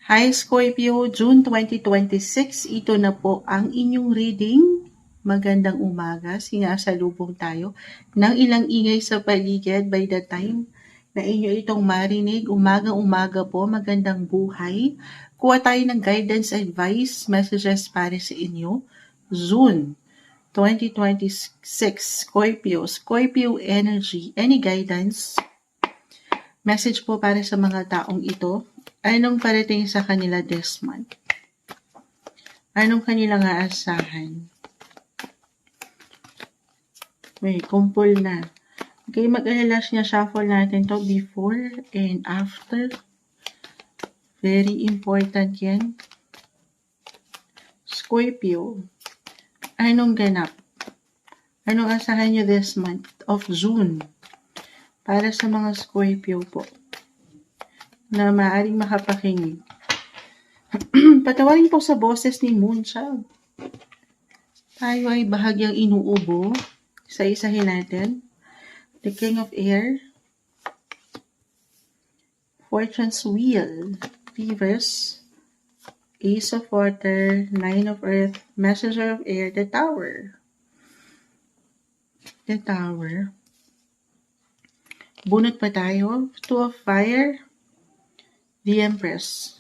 Hi Scorpio, June 2026, ito na po ang inyong reading. Magandang umaga, sinasalubong tayo ng ilang ingay sa paligid by the time na inyo itong marinig. Umaga-umaga po, magandang buhay. Kuha tayo ng guidance advice, messages para sa inyo. June 2026, Scorpio energy, any guidance? Message po para sa mga taong ito. Anong parating sa kanila this month? Anong kanilang aasahan? Wait, kumpul na. Okay, mag-alala niya, shuffle natin to before and after. Very important yan. Scorpio, anong ganap? Anong asahan nyo this month of June? Para sa mga Scorpio po na maaaring makapakinig. Patawarin po sa boses ni Moonchild. Tayo ay bahagyang inuubo. Isa-isahin natin. The King of Air. Fortune's Wheel. Reverse. Ace of Water. Nine of Earth. Messenger of Air. The Tower. The Tower. Bunot pa tayo. Two of Fire. The Empress.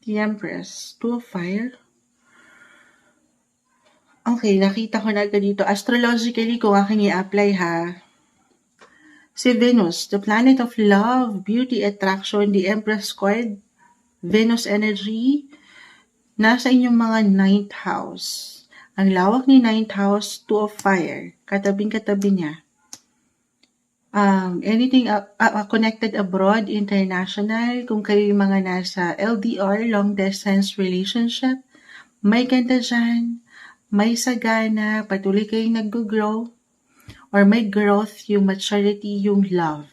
The Empress. Two of Fire. Okay, nakita ko na agad dito. Astrologically, kung aking i-apply ha. Si Venus, the planet of love, beauty, attraction, the Empress card, Venus energy, nasa inyong mga 9th house. Ang lawak ni 9th house, Two of Fire. Katabing-katabi niya. Anything connected abroad, international, kung kayo yung mga nasa LDR, long distance relationship, may ganda dyan, may sagana, patuloy kayong nag-grow, or may growth, yung maturity, yung love.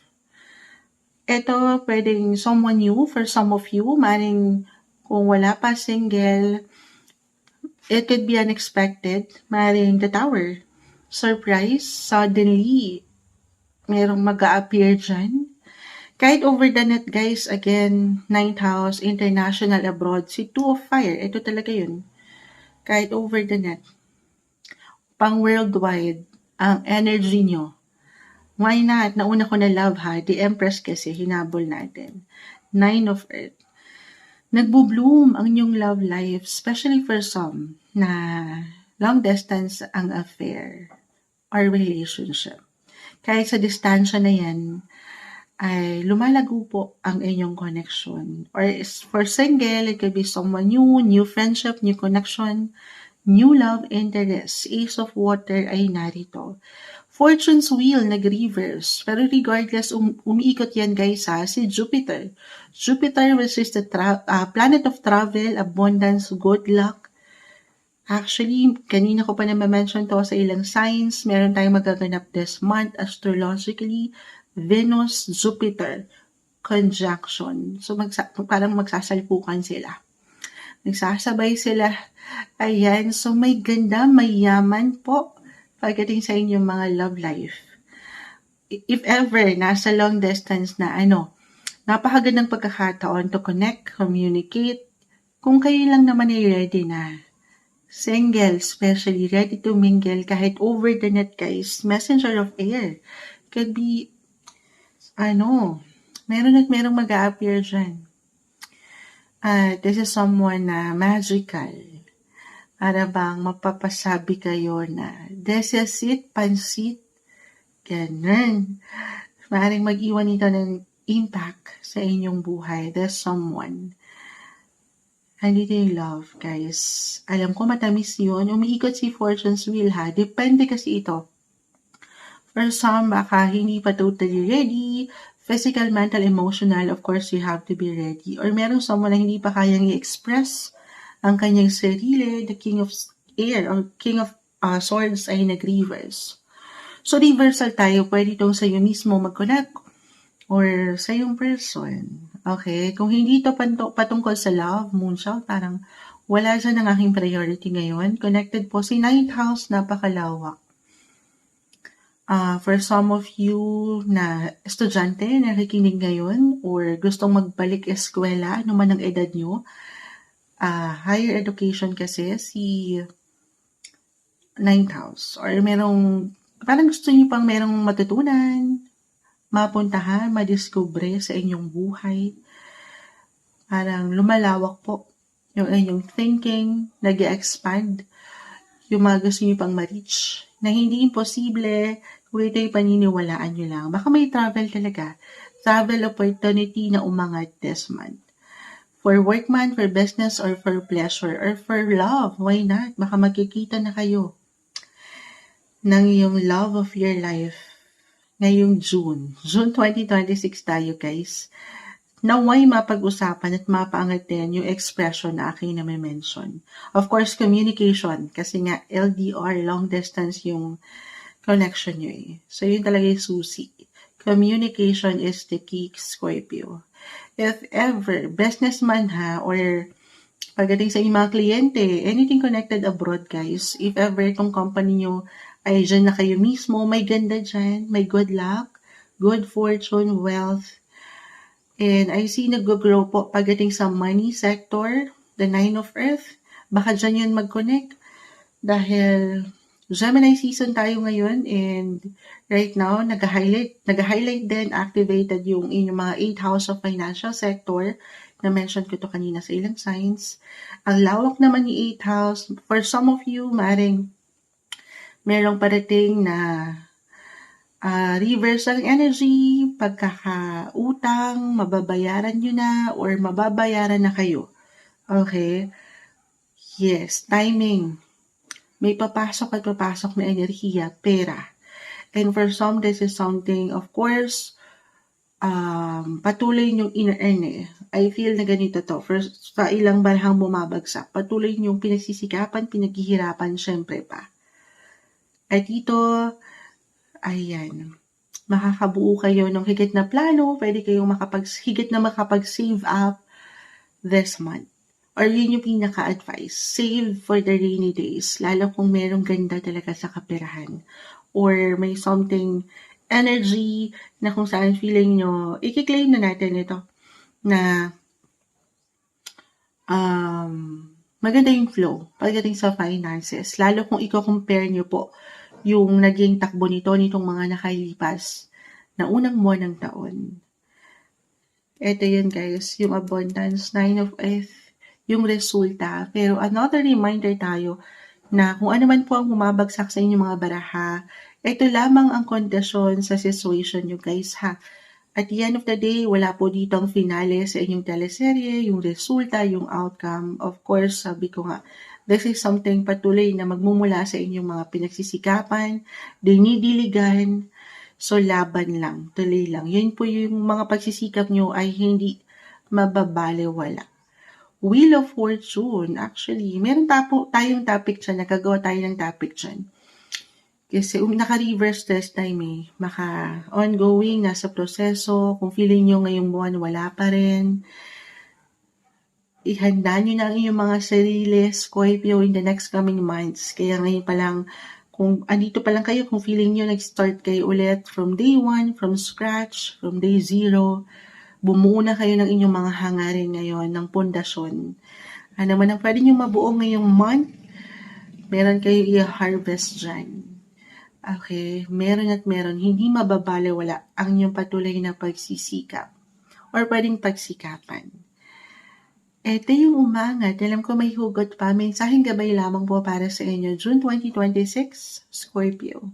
Ito, pwedeng someone new for some of you, maring kung wala pa single, it could be unexpected, maring the Tower, surprise, suddenly, merong mag-a-appear dyan. Kahit over the net, guys, again, 9th house, international, abroad, si Two of Fire, ito talaga yun. Kahit over the net. Pang worldwide, ang energy nyo. Why not? Nauna ko na love ha. The Empress kasi, hinabol natin. Nine of Earth. Nagbo-bloom ang inyong love life, especially for some na long distance ang affair or relationship. Kahit sa distansya na yan, ay lumalago po ang inyong connection. Or for single, it could be someone new friendship, new connection, new love interest. Ace of Water ay narito. Fortune's Wheel, nag-reverse. Pero regardless, umiikot yan guys ha, si Jupiter. Jupiter, which is the planet of travel, abundance, good luck. Actually, kanina ko pa na ma-mention to sa ilang signs. Meron tayong magaganap this month astrologically. Venus, Jupiter, conjunction. So, parang magsasalpukan sila. Nagsasabay sila. Ayan. So, may ganda, may yaman po pagdating sa inyong mga love life. If ever, nasa long distance na napakagandang pagkakataon to connect, communicate. Kung kayo lang naman ay ready na. Single, especially ready to mingle kahit over the net guys. Messenger of Air. Could be, merong mag-a-appear dyan. This is someone na magical. Para bang mapapasabi kayo na this is it, pansit. Ganun. Maaaring mag-iwan ito ng impact sa inyong buhay. There's someone. Andito yung love, guys. Alam ko matamis yun. Umiikot si Fortune's Wheel ha. Depende kasi ito. For some, baka hindi pa totally ready. Physical, mental, emotional, of course, you have to be ready. Or meron someone na hindi pa kayang i-express ang kanyang sarili. The King of Air or King of Swords ay nag-reverse. So, reversal tayo. Pwede itong sa'yo mismo mag-connect or sa yung person. Okay? Kung hindi ito patungkol sa love, Moonchild, parang wala dyan ang aking priority ngayon. Connected po si 9th house, napakalawak. For some of you na estudyante na nakikinig ngayon or gustong magbalik eskwela, ano man ang edad nyo, higher education kasi si ninth house or parang gusto nyo pang merong matutunan, mapuntahan, madiskubre sa inyong buhay. Parang lumalawak po yung inyong thinking, nag-expand yung mga gusto nyo pang ma-reach na hindi imposible kung ito'y paniniwalaan nyo lang. Baka may travel talaga. Travel opportunity na umangat this month. For work man, for business, or for pleasure, or for love, why not? Baka magkikita na kayo ng yung love of your life ngayong June 2026 tayo guys. Naway mapag-usapan at mapaangat din yung expression na aking na-mention. Of course, communication. Kasi nga, LDR, long distance yung connection nyo eh. So, yun talaga yung susi. Communication is the key, Scorpio. If ever, businessman ha, or pagdating sa inyong mga kliyente, anything connected abroad guys, if ever itong company nyo ay dyan na kayo mismo, may ganda dyan, may good luck, good fortune, wealth, and I see nag-grow po pagdating sa money sector, the 9 of Earth. Baka dyan yun mag-connect. Dahil Gemini season tayo ngayon and right now, nag-highlight din, activated yung inyong mga 8th house of financial sector. Na-mention ko to kanina sa ilang signs. Ang lawak naman ni 8th house. For some of you, merong parating na reversal energy, pagkakautang, mababayaran nyo na, or mababayaran na kayo. Okay? Yes, timing. May papasok at papasok na enerhiya, pera. And for some, this is something, of course, patuloy nyo in-earn eh. I feel na ganito to. First, sa ilang barhang bumabagsak, patuloy nyo pinagsisikapan, pinaghihirapan, syempre pa. At ito, ayan, makakabuo kayo ng higit na plano, pwede kayong higit na makapag-save up this month. Or yun yung pinaka-advice, save for the rainy days, lalo kung merong ganda talaga sa kaperahan. Or may something energy na kung saan feeling nyo, i-claim na natin ito, na maganda yung flow pagdating sa finances, lalo kung i-compare nyo po yung naging takbo nitong mga nakalipas na unang buwan ng taon. Ito yun guys, yung abundance, 9 of Earth, yung resulta. Pero another reminder tayo na kung ano man po ang bumabagsak sa inyong mga baraha, ito lamang ang kondisyon sa situation nyo guys ha. At the end of the day, wala po dito ang finale sa inyong teleserye, yung resulta, yung outcome. Of course, sabi ko nga, this is something patuloy na magmumula sa inyong mga pinagsisikapan, dinidiligan, so laban lang, tuloy lang. Yun po yung mga pagsisikap nyo ay hindi mababaliwala. Wheel of Fortune, actually, meron tayong topic dyan, nakagawa tayo ng topic dyan. Kasi naka-reverse test time eh. Maka ongoing, nasa proseso. Kung feeling nyo ngayong buwan wala pa rin, ihanda nyo na ang inyong mga sarili, Scorpio, in the next coming months. Kaya ngayon pa lang, kung andito pa lang kayo, kung feeling nyo nag-start kayo ulit from day 1, from scratch, from day 0, bumuo na kayo ng inyong mga hangarin ngayon, ng pundasyon. Ano man ang pwede nyo mabuo ngayong month, meron kayo i-harvest dyan. Okay, meron at meron, hindi mababaliwala ang inyong patuloy na pagsisikap or pwedeng pagsikapan. Ito yung umangat. Alam ko may hugot pa. Mensaheng gabay lamang po para sa inyo. June 2026, Scorpio.